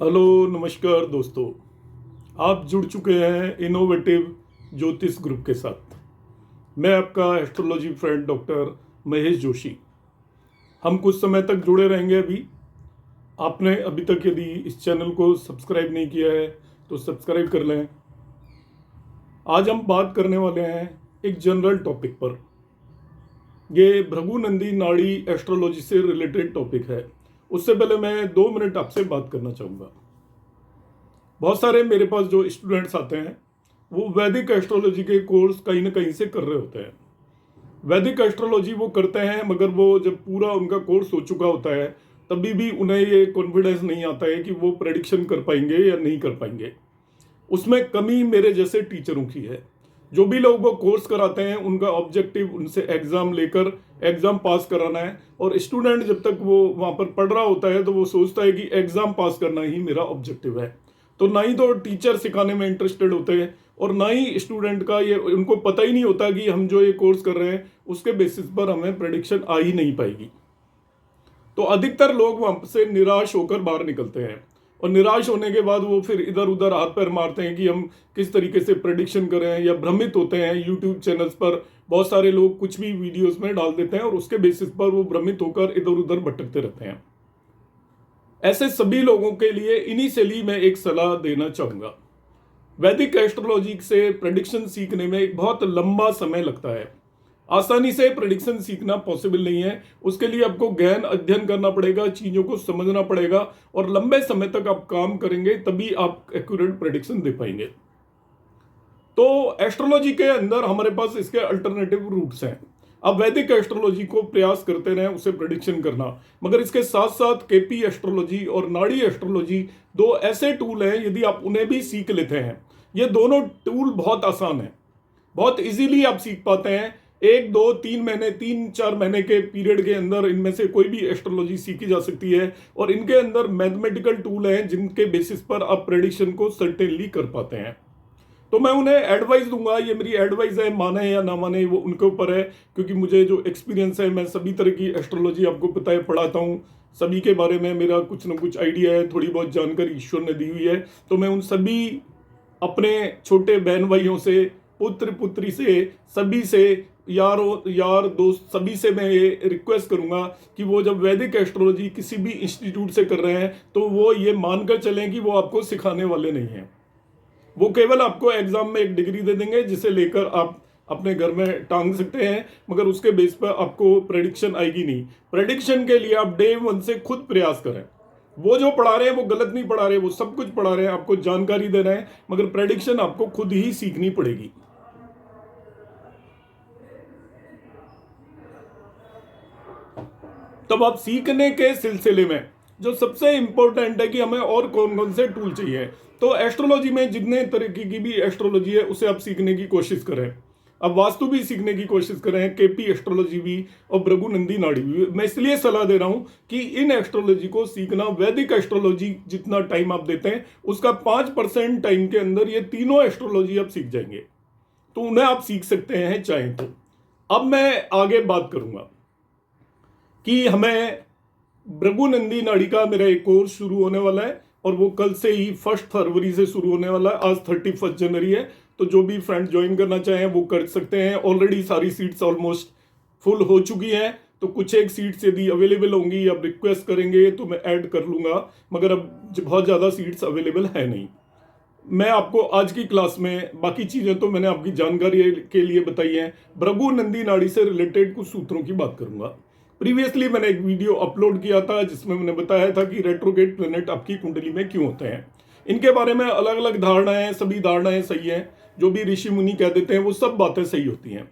Hello नमस्कार दोस्तों। आप जुड़ चुके हैं इनोवेटिव ज्योतिष ग्रुप के साथ। मैं आपका astrology friend doctor Mahesh Joshi. हम कुछ समय तक जुड़े रहेंगे। अभी आपने अभी तक यदि इस चैनल को सब्सक्राइब नहीं किया है तो सब्सक्राइब कर लें। आज हम बात करने वाले हैं एक जनरल टॉपिक पर। ये भृगु नाड़ी एस्ट्रोलॉजी से रिलेटेड टॉपिक है। उससे पहले मैं 2 मिनट आपसे बात करना चाहूँगा। बहुत सारे मेरे पास जो स्टूडेंट्स आते हैं वो वैदिक एस्ट्रोलॉजी के कोर्स कहीं ना कहीं से कर रहे होते हैं। वैदिक एस्ट्रोलॉजी वो करते हैं, मगर वो जब पूरा उनका कोर्स हो चुका होता है तभी भी उन्हें ये कॉन्फिडेंस नहीं आता है कि वो प्रेडिक्शन कर पाएंगे या नहीं कर पाएंगे। उसमें कमी मेरे जैसे टीचरों की है। जो भी लोग वो कोर्स कराते हैं उनका ऑब्जेक्टिव उनसे एग्जाम लेकर एग्जाम पास कराना है, और स्टूडेंट जब तक वो वहाँ पर पढ़ रहा होता है तो वो सोचता है कि एग्जाम पास करना ही मेरा ऑब्जेक्टिव है। तो ना ही तो टीचर सिखाने में इंटरेस्टेड होते हैं और ना ही स्टूडेंट का ये, उनको पता ही नहीं होता कि हम जो ये कोर्स कर रहे हैं उसके बेसिस पर हमें प्रेडिक्शन आ ही नहीं पाएगी। तो अधिकतर लोग वहां से निराश होकर बाहर निकलते हैं, और निराश होने के बाद वो फिर इधर उधर हाथ पैर मारते हैं कि हम किस तरीके से प्रेडिक्शन करें, या भ्रमित होते हैं। यूट्यूब चैनल्स पर बहुत सारे लोग कुछ भी वीडियोस में डाल देते हैं और उसके बेसिस पर वो भ्रमित होकर इधर उधर भटकते रहते हैं। ऐसे सभी लोगों के लिए इनिशियली मैं एक सलाह देना चाहूंगा। वैदिक एस्ट्रोलॉजी से प्रेडिक्शन सीखने में एक बहुत लंबा समय लगता है। आसानी से प्रेडिक्शन सीखना पॉसिबल नहीं है। उसके लिए आपको गहन अध्ययन करना पड़ेगा, चीजों को समझना पड़ेगा, और लंबे समय तक आप काम करेंगे तभी आप एक्यूरेट प्रेडिक्शन दे पाएंगे। तो एस्ट्रोलॉजी के अंदर हमारे पास इसके अल्टरनेटिव रूट्स हैं। आप वैदिक एस्ट्रोलॉजी को प्रयास करते रहें उसे प्रेडिक्शन करना, मगर इसके साथ साथ केपी एस्ट्रोलॉजी और नाड़ी एस्ट्रोलॉजी दो ऐसे टूल हैं, यदि आप उन्हें भी सीख लेते हैं। ये दोनों टूल बहुत आसान है, बहुत इजीली आप सीख पाते हैं। 1 2 3 महीने 3 4 महीने के पीरियड के अंदर इनमें से कोई भी एस्ट्रोलॉजी सीखी जा सकती है, और इनके अंदर मैथमेटिकल टूल हैं जिनके बेसिस पर आप प्रेडिक्शन को सर्टेनली कर पाते हैं। तो मैं उन्हें एडवाइस दूंगा। ये मेरी एडवाइस है, माने या ना माने वो उनके ऊपर है, क्योंकि मुझे जो एक्सपीरियंस है, मैं सभी तरह की एस्ट्रोलॉजी आपको पता है पढ़ाता हूँ। सभी के बारे में मेरा कुछ ना कुछ आइडिया है, थोड़ी बहुत जानकारी ईश्वर ने दी हुई है। तो मैं उन सभी अपने छोटे बहन भाइयों से, पुत्र पुत्री से, सभी से, यार दोस्त, सभी से मैं ये रिक्वेस्ट करूंगा कि वो जब वैदिक एस्ट्रोलॉजी किसी भी इंस्टीट्यूट से कर रहे हैं तो वो ये मानकर चलें कि वो आपको सिखाने वाले नहीं हैं। वो केवल आपको एग्जाम में एक डिग्री दे देंगे जिसे लेकर आप अपने घर में टांग सकते हैं, मगर उसके बेस पर आपको प्रेडिक्शन आएगी नहीं। प्रेडिक्शन के लिए आप डे 1 से खुद प्रयास करें। वो जो पढ़ा रहे हैं वो गलत नहीं पढ़ा रहे, वो सब कुछ पढ़ा रहे हैं, आपको जानकारी दे रहे हैं, मगर प्रेडिक्शन आपको खुद ही सीखनी पड़ेगी। तब आप सीखने के सिलसिले में जो सबसे इंपॉर्टेंट है कि हमें और कौन कौन से टूल चाहिए, तो एस्ट्रोलॉजी में जितने तरीके की भी एस्ट्रोलॉजी है उसे आप सीखने की कोशिश करें। अब वास्तु भी सीखने की कोशिश करें, केपी एस्ट्रोलॉजी भी और भृगु नाड़ी भी। मैं इसलिए सलाह दे रहा हूं कि इन एस्ट्रोलॉजी को सीखना, वैदिक एस्ट्रोलॉजी जितना टाइम आप देते हैं उसका 5% टाइम के अंदर ये तीनों एस्ट्रोलॉजी आप सीख जाएंगे। तो उन्हें आप सीख सकते हैं चाहें तो। अब मैं आगे बात करूंगा कि हमें भृगु नाड़ी का मेरा एक कोर्स शुरू होने वाला है, और वो कल से ही 1 फरवरी से शुरू होने वाला है। आज 31 जनवरी है, तो जो भी फ्रेंड ज्वाइन करना चाहें वो कर सकते हैं। ऑलरेडी सारी सीट्स ऑलमोस्ट फुल हो चुकी हैं, तो कुछ एक सीट्स यदि अवेलेबल होंगी, आप रिक्वेस्ट करेंगे तो मैं ऐड कर लूंगा, मगर अब बहुत ज़्यादा सीट्स अवेलेबल है नहीं। मैं आपको आज की क्लास में बाकी चीज़ें तो मैंने आपकी जानकारी के लिए बताई हैं। भृगु नाड़ी से रिलेटेड कुछ सूत्रों की बात करूंगा। प्रीवियसली मैंने एक वीडियो अपलोड किया था जिसमें मैंने बताया था कि रेट्रोगेट प्लैनेट आपकी कुंडली में क्यों होते हैं। इनके बारे में अलग अलग धारणाएं, सभी धारणाएं सही हैं। जो भी ऋषि मुनि कह देते हैं वो सब बातें सही होती हैं।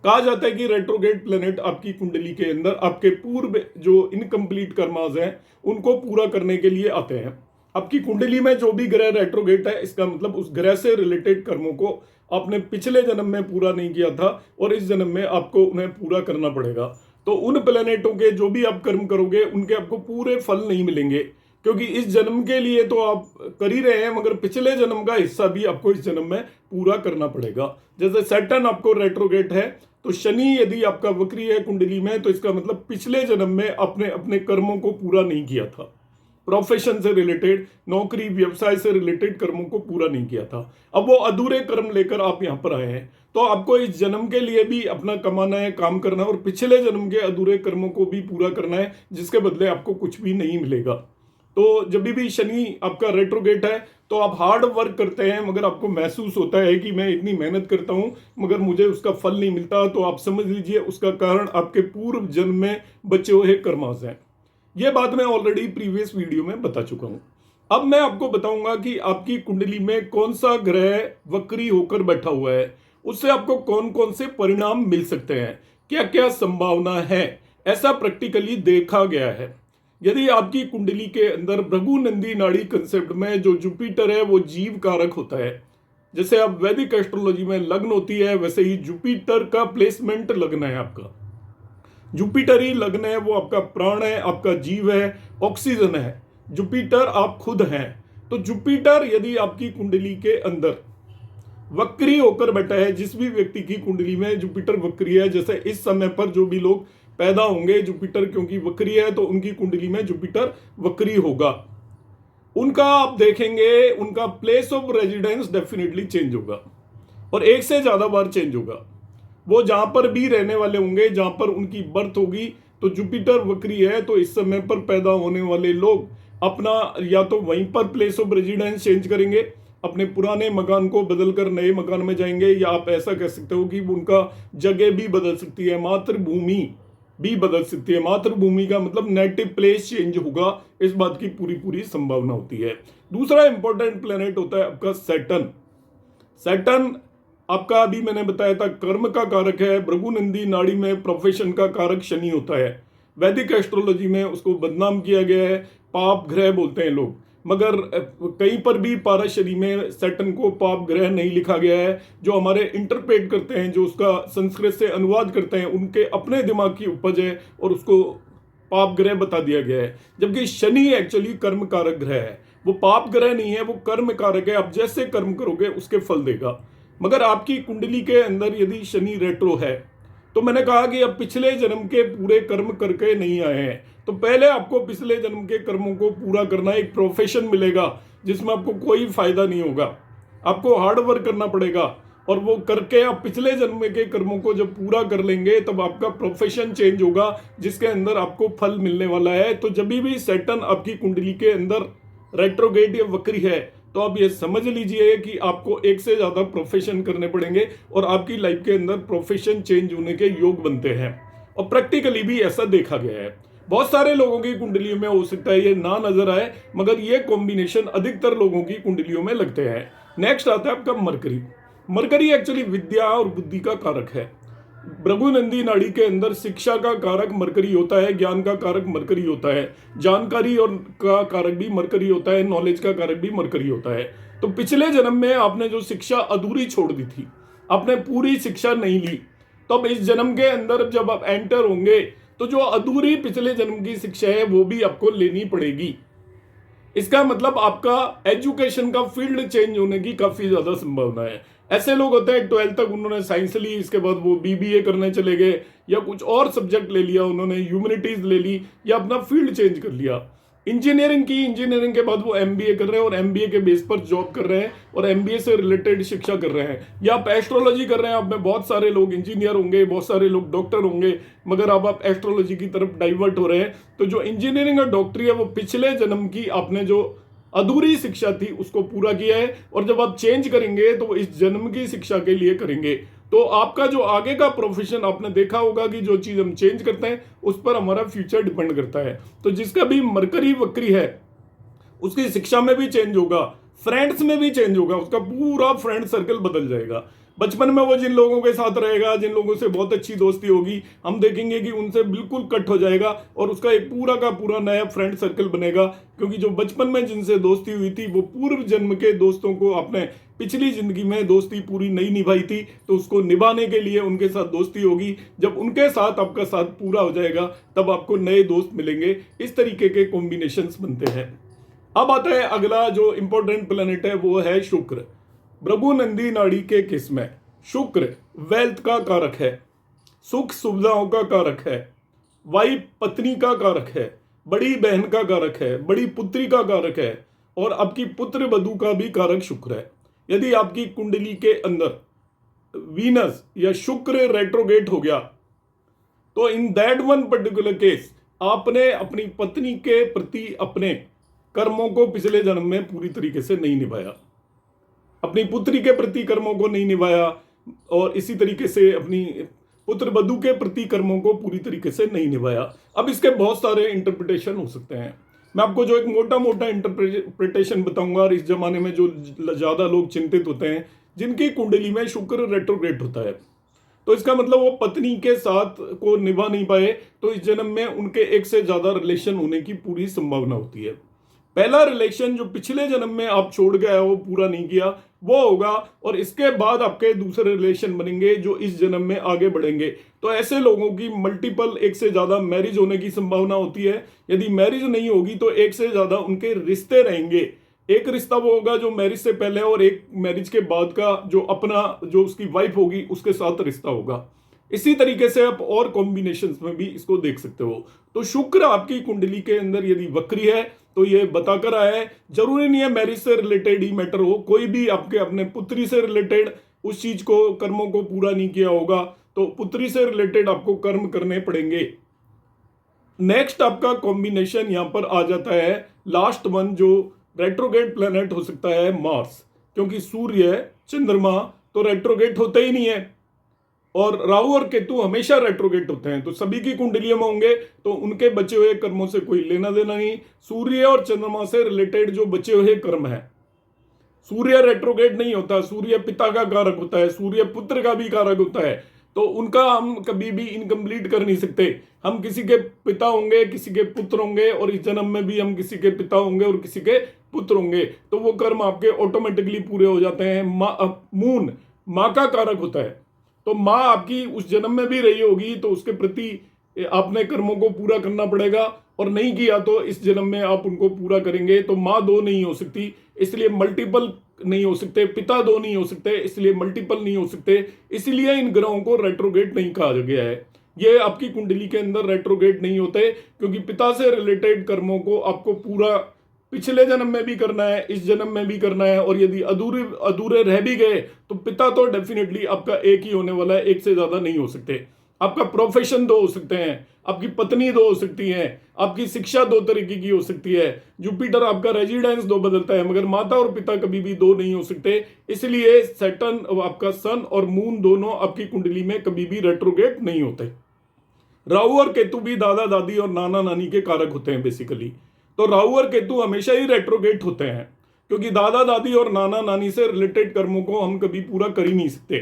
कहा जाता है कि रेट्रोगेट प्लैनेट आपकी कुंडली के अंदर आपके पूर्व जो इनकम्प्लीट कर्मास हैं उनको पूरा करने के लिए आते हैं। आपकी कुंडली में जो भी ग्रह रेट्रोगेट है, इसका मतलब उस ग्रह से रिलेटेड कर्मों को आपने पिछले जन्म में पूरा नहीं किया था और इस जन्म में आपको उन्हें पूरा करना पड़ेगा। तो उन प्लेनेटों के जो भी आप कर्म करोगे उनके आपको पूरे फल नहीं मिलेंगे, क्योंकि इस जन्म के लिए तो आप कर ही रहे हैं, मगर पिछले जन्म का हिस्सा भी आपको इस जन्म में पूरा करना पड़ेगा। जैसे सैटर्न आपको रेट्रोगेट है, तो शनि यदि आपका वक्री है कुंडली में, तो इसका मतलब पिछले जन्म में आपने अपने कर्मों को पूरा नहीं किया था। प्रोफेशन से रिलेटेड, नौकरी व्यवसाय से रिलेटेड कर्मों को पूरा नहीं किया था। अब वो अधूरे कर्म लेकर आप यहाँ पर आए हैं, तो आपको इस जन्म के लिए भी अपना कमाना है, काम करना है, और पिछले जन्म के अधूरे कर्मों को भी पूरा करना है, जिसके बदले आपको कुछ भी नहीं मिलेगा। तो जब भी शनि आपका रेट्रोगेट है तो आप हार्ड वर्क करते हैं, मगर आपको महसूस होता है कि मैं इतनी मेहनत करता हूं मगर मुझे उसका फल नहीं मिलता, तो आप समझ लीजिए उसका कारण आपके पूर्व जन्म में बचे हुए कर्मास हैं। यह बात मैं ऑलरेडी प्रीवियस वीडियो में बता चुका हूं। अब मैं आपको बताऊंगा कि आपकी कुंडली में कौन सा ग्रह वक्री होकर बैठा हुआ है, उससे आपको कौन कौन से परिणाम मिल सकते हैं, क्या क्या संभावना है। ऐसा प्रैक्टिकली देखा गया है। यदि आपकी कुंडली के अंदर भृगुनंदी नाड़ी कंसेप्ट में जो जुपिटर है वो जीव कारक होता है, जैसे आप वैदिक एस्ट्रोलॉजी में लग्न होती है, वैसे ही जुपिटर का प्लेसमेंट लग्न है आपका। जुपिटर ही लग्न है, वो आपका प्राण है, आपका जीव है, ऑक्सीजन है। जुपिटर आप खुद हैं। तो जुपिटर यदि आपकी कुंडली के अंदर वक्री होकर बैठा है, जिस भी व्यक्ति की कुंडली में जुपिटर वक्री है, जैसे इस समय पर जो भी लोग पैदा होंगे जुपिटर क्योंकि वक्री है तो उनकी कुंडली में जुपिटर वक्री होगा, उनका आप देखेंगे उनका place of residence definitely change होगा, और एक से ज्यादा बार चेंज होगा। वो जहां पर भी रहने वाले होंगे, जहां पर उनकी बर्थ होगी, तो जुपिटर वक्री है तो इस समय पर पैदा होने वाले लोग अपना या तो वहीं पर प्लेस ऑफ रेजिडेंस चेंज करेंगे, अपने पुराने मकान को बदलकर नए मकान में जाएंगे, या आप ऐसा कह सकते हो कि उनका जगह भी बदल सकती है, मातृभूमि भी बदल सकती है। मातृभूमि का मतलब नेटिव प्लेस चेंज होगा, इस बात की पूरी पूरी संभावना होती है। दूसरा इंपॉर्टेंट प्लेनेट होता है आपका सैटर्न। सैटर्न आपका अभी मैंने बताया था कर्म का कारक है, भृगुनंदी नाड़ी में प्रोफेशन का कारक शनि होता है। वैदिक एस्ट्रोलॉजी में उसको बदनाम किया गया है, पाप ग्रह बोलते हैं लोग, मगर कहीं पर भी पाराशरी में सैटर्न को पाप ग्रह नहीं लिखा गया है। जो हमारे इंटरप्रेट करते हैं, जो उसका संस्कृत से अनुवाद करते हैं, उनके अपने दिमाग की उपज है और उसको पाप ग्रह बता दिया गया है। जबकि शनि एक्चुअली कर्म कारक ग्रह है, वो पाप ग्रह नहीं है, वो कर्म कारक है। आप जैसे कर्म करोगे उसके फल देगा। मगर आपकी कुंडली के अंदर यदि शनि रेट्रो है, तो मैंने कहा कि अब पिछले जन्म के पूरे कर्म करके नहीं आए हैं, तो पहले आपको पिछले जन्म के कर्मों को पूरा करना। एक प्रोफेशन मिलेगा जिसमें आपको कोई फायदा नहीं होगा, आपको हार्ड वर्क करना पड़ेगा, और वो करके आप पिछले जन्म के कर्मों को जब पूरा कर लेंगे तब आपका प्रोफेशन चेंज होगा, जिसके अंदर आपको फल मिलने वाला है। तो जब भी सैटर्न आपकी कुंडली के अंदर रेट्रोगेट या वक्री है, तो आप ये समझ लीजिए कि आपको एक से ज्यादा प्रोफेशन करने पड़ेंगे और आपकी लाइफ के अंदर प्रोफेशन चेंज होने के योग बनते हैं, और प्रैक्टिकली भी ऐसा देखा गया है। बहुत सारे लोगों की कुंडलियों में हो सकता है ये ना नजर आए, मगर ये कॉम्बिनेशन अधिकतर लोगों की कुंडलियों में लगते हैं। नेक्स्ट आता है आपका मरकरी। मरकरी एक्चुअली विद्या और बुद्धि का कारक है। भृगुनंदी नाड़ी के अंदर शिक्षा का कारक मरकरी होता है, ज्ञान का कारक मरकरी होता है, जानकारी और का कारक भी मरकरी होता है, नॉलेज का कारक भी मरकरी होता है। तो पिछले जन्म में आपने जो शिक्षा अधूरी छोड़ दी थी, आपने पूरी शिक्षा नहीं ली, तो अब इस जन्म के अंदर जब आप एंटर होंगे तो जो अधूरी पिछले जन्म की शिक्षा है वो भी आपको लेनी पड़ेगी। इसका मतलब आपका एजुकेशन का फील्ड चेंज होने की काफी ज्यादा संभावना है। ऐसे लोग होते हैं 12th तक उन्होंने साइंस ली, इसके बाद वो बीबीए करने चले गए, या कुछ और सब्जेक्ट ले लिया, उन्होंने ह्यूमैनिटीज ले ली, या अपना फील्ड चेंज कर लिया। इंजीनियरिंग की, इंजीनियरिंग के बाद वो एमबीए कर रहे हैं और एमबीए के बेस पर जॉब कर रहे हैं और एमबीए से रिलेटेड शिक्षा कर रहे हैं, या आप एस्ट्रोलॉजी कर रहे हैं। आप में बहुत सारे लोग इंजीनियर होंगे, बहुत सारे लोग डॉक्टर होंगे, मगर अब आप एस्ट्रोलॉजी की तरफ डाइवर्ट हो रहे हैं। तो जो इंजीनियरिंग और डॉक्टरी है वो पिछले जन्म की आपने जो अधूरी शिक्षा थी उसको पूरा किया है, और जब आप चेंज करेंगे तो इस जन्म की शिक्षा के लिए करेंगे। तो आपका जो आगे का प्रोफेशन, आपने देखा होगा कि जो चीज हम चेंज करते हैं उस पर हमारा फ्यूचर डिपेंड करता है। तो जिसका भी मरकरी वक्री है उसकी शिक्षा में भी चेंज होगा, फ्रेंड्स में भी चेंज होगा, उसका पूरा फ्रेंड सर्कल बदल जाएगा। बचपन में वो जिन लोगों के साथ रहेगा, जिन लोगों से बहुत अच्छी दोस्ती होगी, हम देखेंगे कि उनसे बिल्कुल कट हो जाएगा और उसका एक पूरा का पूरा नया फ्रेंड सर्कल बनेगा, क्योंकि जो बचपन में जिनसे दोस्ती हुई थी वो पूर्व जन्म के दोस्तों को आपने पिछली जिंदगी में दोस्ती पूरी नहीं निभाई थी, तो उसको निभाने के लिए उनके साथ दोस्ती होगी। जब उनके साथ आपका साथ पूरा हो जाएगा तब आपको नए दोस्त मिलेंगे। इस तरीके के कॉम्बिनेशंस बनते हैं। अब आता है अगला जो इंपॉर्टेंट प्लेनेट है, वो है शुक्र। भृगुनंदी नाड़ी के केस में शुक्र वेल्थ का कारक है, सुख सुविधाओं का कारक है, वाइफ पत्नी का कारक है, बड़ी बहन का कारक है, बड़ी पुत्री का कारक है, और आपकी पुत्र वधू का भी कारक शुक्र है। यदि आपकी कुंडली के अंदर वीनस या शुक्र रेट्रोगेट हो गया, तो in that one particular case आपने अपनी पत्नी के प्रति अपने कर्मों को पिछले जन्म में पूरी तरीके से नहीं निभाया, अपनी पुत्री के प्रति कर्मों को नहीं निभाया, और इसी तरीके से अपनी पुत्र वधू के प्रति कर्मों को पूरी तरीके से नहीं निभाया। अब इसके बहुत सारे इंटरप्रिटेशन हो सकते हैं। मैं आपको जो एक मोटा मोटा इंटरप्रिटेशन बताऊंगा, और इस जमाने में जो ज्यादा लोग चिंतित होते हैं, जिनकी कुंडली में शुक्र रेट्रोग्रेड होता है, तो इसका मतलब वो पत्नी के साथ को निभा नहीं पाए, तो इस जन्म में उनके एक से ज्यादा रिलेशन होने की पूरी संभावना होती है। पहला रिलेशन जो पिछले जन्म में आप छोड़ गए वो पूरा नहीं किया, वो होगा, और इसके बाद आपके दूसरे रिलेशन बनेंगे जो इस जन्म में आगे बढ़ेंगे। तो ऐसे लोगों की मल्टीपल एक से ज्यादा मैरिज होने की संभावना होती है। यदि मैरिज नहीं होगी तो एक से ज्यादा उनके रिश्ते रहेंगे। एक रिश्ता वो होगा जो मैरिज से पहले, और एक मैरिज के बाद का जो अपना जो उसकी वाइफ होगी उसके साथ रिश्ता होगा। इसी तरीके से आप और कॉम्बिनेशंस में भी इसको देख सकते हो। तो शुक्र आपकी कुंडली के अंदर यदि वक्री है तो ये बताकर आया है, जरूरी नहीं है मैरिज से रिलेटेड ही मैटर हो, कोई भी आपके अपने पुत्री से रिलेटेड उस चीज को कर्मों को पूरा नहीं किया होगा तो पुत्री से रिलेटेड आपको कर्म करने पड़ेंगे। नेक्स्ट आपका कॉम्बिनेशन यहां पर आ जाता है, लास्ट वन जो रेट्रोगेट प्लैनेट हो सकता है मार्स, क्योंकि सूर्य चंद्रमा तो रेट्रोगेट होते ही नहीं है, और राहु और केतु हमेशा रेट्रोगेट होते हैं। तो सभी की कुंडलियों में होंगे तो उनके बचे हुए कर्मों से कोई लेना देना नहीं। सूर्य और चंद्रमा से रिलेटेड जो बचे हुए कर्म है, सूर्य रेट्रोगेट नहीं होता, सूर्य पिता का कारक होता है, सूर्य पुत्र का भी कारक होता है, तो उनका हम कभी भी इनकम्प्लीट कर नहीं सकते। हम किसी के पिता होंगे, किसी के पुत्र होंगे, और इस जन्म में भी हम किसी के पिता होंगे और किसी के पुत्र होंगे, तो वो कर्म आपके ऑटोमेटिकली पूरे हो जाते हैं। मून माँ का कारक होता है, तो माँ आपकी उस जन्म में भी रही होगी तो उसके प्रति आपने कर्मों को पूरा करना पड़ेगा, और नहीं किया तो इस जन्म में आप उनको पूरा करेंगे। तो माँ दो नहीं हो सकती, इसलिए मल्टीपल नहीं हो सकते, पिता दो नहीं हो सकते, इसलिए मल्टीपल नहीं हो सकते, इसलिए इन ग्रहों को रेट्रोगेट नहीं कहा गया है। ये आपकी कुंडली के अंदर रेट्रोगेट नहीं होते, क्योंकि पिता से रिलेटेड कर्मों को आपको पूरा पिछले जन्म में भी करना है, इस जन्म में भी करना है, और यदि अधूरे अधूरे रह भी गए तो पिता तो डेफिनेटली आपका एक ही होने वाला है, एक से ज्यादा नहीं हो सकते। आपका प्रोफेशन दो हो सकते हैं, आपकी पत्नी दो हो सकती है, आपकी शिक्षा दो तरीके की हो सकती है, जुपिटर आपका रेजिडेंस दो बदलता है, मगर माता और पिता कभी भी दो नहीं हो सकते। इसलिए सैटर्न आपका सन और मून दोनों आपकी कुंडली में कभी भी रेट्रोगेट नहीं होते। राहु और केतु भी दादा दादी और नाना नानी के कारक होते हैं बेसिकली। तो राहु और केतु हमेशा ही रेट्रोगेट होते हैं, क्योंकि दादा दादी और नाना नानी से रिलेटेड कर्मों को हम कभी पूरा कर ही नहीं सकते,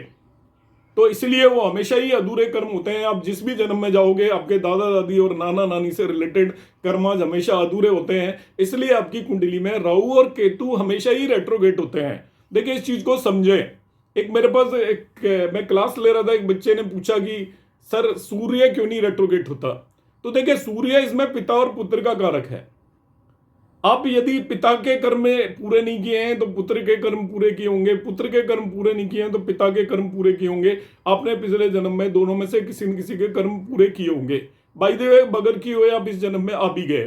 तो इसलिए वो हमेशा ही अधूरे कर्म होते हैं। आप जिस भी जन्म में जाओगे आपके दादा दादी और नाना नानी से रिलेटेड कर्म हमेशा अधूरे होते हैं, इसलिए आपकी कुंडली में राहु और केतु हमेशा ही रेट्रोगेट होते हैं। देखिए इस चीज को समझे। एक मेरे पास मैं क्लास ले रहा था, एक बच्चे ने पूछा कि सर सूर्य क्यों नहीं रेट्रोगेट होता। तो देखिए सूर्य इसमें पिता और पुत्र का कारक है। आप यदि पिता के कर्म पूरे नहीं किए हैं तो पुत्र के कर्म पूरे किए होंगे, पुत्र के कर्म पूरे नहीं किए हैं तो पिता के कर्म पूरे किए होंगे। आपने पिछले जन्म में दोनों में से किसी न किसी के कर्म पूरे किए होंगे। बाय द वे बगैर किए हुए आप इस जन्म में आ भी गए,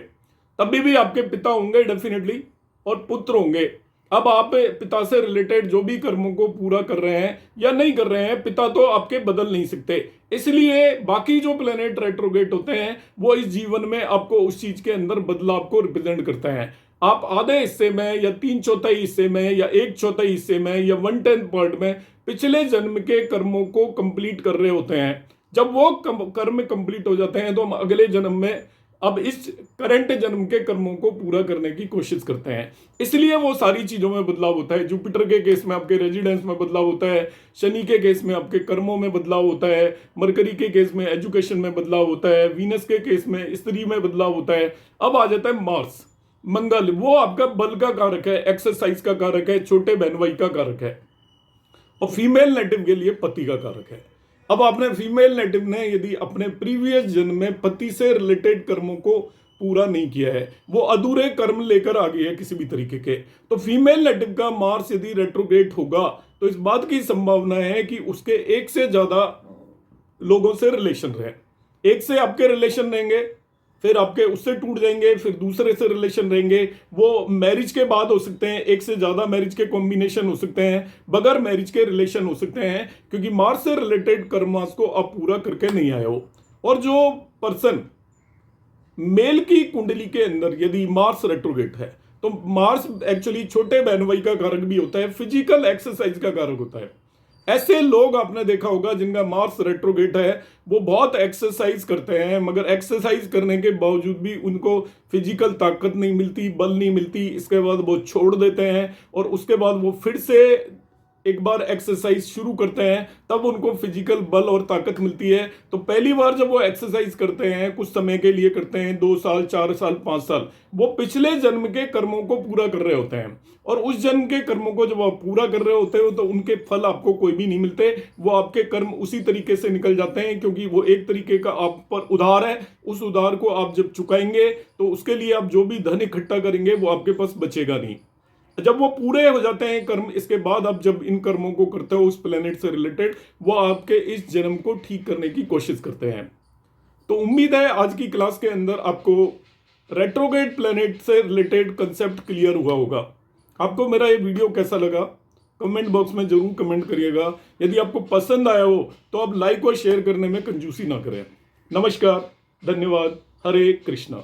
तभी भी आपके पिता होंगे डेफिनेटली और पुत्र होंगे। अब आप पिता से रिलेटेड जो भी कर्मों को पूरा कर रहे हैं या नहीं कर रहे हैं, पिता तो आपके बदल नहीं सकते। इसलिए बाकी जो प्लेनेट रेट्रोगेट होते हैं वो इस जीवन में आपको उस चीज के अंदर बदलाव को रिप्रेजेंट करते हैं। आप आधे हिस्से में या 3/4 हिस्से में या 1/4 हिस्से में या 1/10 पार्ट में पिछले जन्म के कर्मों को कंप्लीट कर रहे होते हैं। जब वो कर्म कंप्लीट हो जाते हैं तो हम अगले जन्म में अब इस करंट जन्म के कर्मों को पूरा करने की कोशिश करते हैं। इसलिए वो सारी चीजों में बदलाव होता है। जुपिटर के केस में आपके रेजिडेंस में बदलाव होता है, शनि के केस में आपके कर्मों में बदलाव होता है, मरकरी के केस में एजुकेशन में बदलाव होता है, वीनस के केस में स्त्री में बदलाव होता है। अब आ जाता है मार्स, मंगल, वो आपका बल का कारक है, एक्सरसाइज का कारक है, छोटे बहन भाई का कारक है, और फीमेल नेटिव के लिए पति का कारक है। अब आपने फीमेल नेटिव ने यदि अपने प्रीवियस जन्म में पति से रिलेटेड कर्मों को पूरा नहीं किया है, वो अधूरे कर्म लेकर आ गई है किसी भी तरीके के, तो फीमेल नेटिव का मार्स यदि रेट्रोग्रेड होगा तो इस बात की संभावना है कि उसके एक से ज्यादा लोगों से रिलेशन रहे। एक से आपके रिलेशन रहेंगे, फिर आपके उससे टूट जाएंगे, फिर दूसरे से रिलेशन रहेंगे। वो मैरिज के बाद हो सकते हैं, एक से ज्यादा मैरिज के कॉम्बिनेशन हो सकते हैं, बगैर मैरिज के रिलेशन हो सकते हैं, क्योंकि मार्स से रिलेटेड कर्मास को आप पूरा करके नहीं आए हो। और जो पर्सन मेल की कुंडली के अंदर यदि मार्स रेट्रोगेट है, तो मार्स एक्चुअली छोटे बहन भाई का कारक भी होता है, फिजिकल एक्सरसाइज का कारक होता है। ऐसे लोग आपने देखा होगा जिनका मार्स रेट्रोगेट है, वो बहुत एक्सरसाइज करते हैं, मगर एक्सरसाइज करने के बावजूद भी उनको फिजिकल ताकत नहीं मिलती, बल नहीं मिलती। इसके बाद वो छोड़ देते हैं और उसके बाद वो फिर से एक बार एक्सरसाइज शुरू करते हैं, तब उनको फिजिकल बल और ताकत मिलती है। तो पहली बार जब वो एक्सरसाइज करते हैं, कुछ समय के लिए करते हैं, 2 साल 4 साल 5 साल, वो पिछले जन्म के कर्मों को पूरा कर रहे होते हैं। और उस जन्म के कर्मों को जब आप पूरा कर रहे होते हो तो उनके फल आपको कोई भी नहीं मिलते, वो आपके कर्म उसी तरीके से निकल जाते हैं, क्योंकि वो एक तरीके का आप पर उधार है। उस उधार को आप जब चुकाएंगे तो उसके लिए आप जो भी धन इकट्ठा करेंगे वो आपके पास बचेगा नहीं। जब वो पूरे हो जाते हैं कर्म, इसके बाद आप जब इन कर्मों को करते हो उस प्लेनेट से रिलेटेड, वो आपके इस जन्म को ठीक करने की कोशिश करते हैं। तो उम्मीद है आज की क्लास के अंदर आपको रेट्रोग्रेड प्लेनेट से रिलेटेड कंसेप्ट क्लियर हुआ होगा। आपको मेरा ये वीडियो कैसा लगा कमेंट बॉक्स में जरूर कमेंट करिएगा। यदि आपको पसंद आया हो तो आप लाइक और शेयर करने में कंजूसी ना करें। नमस्कार, धन्यवाद, हरे कृष्णा।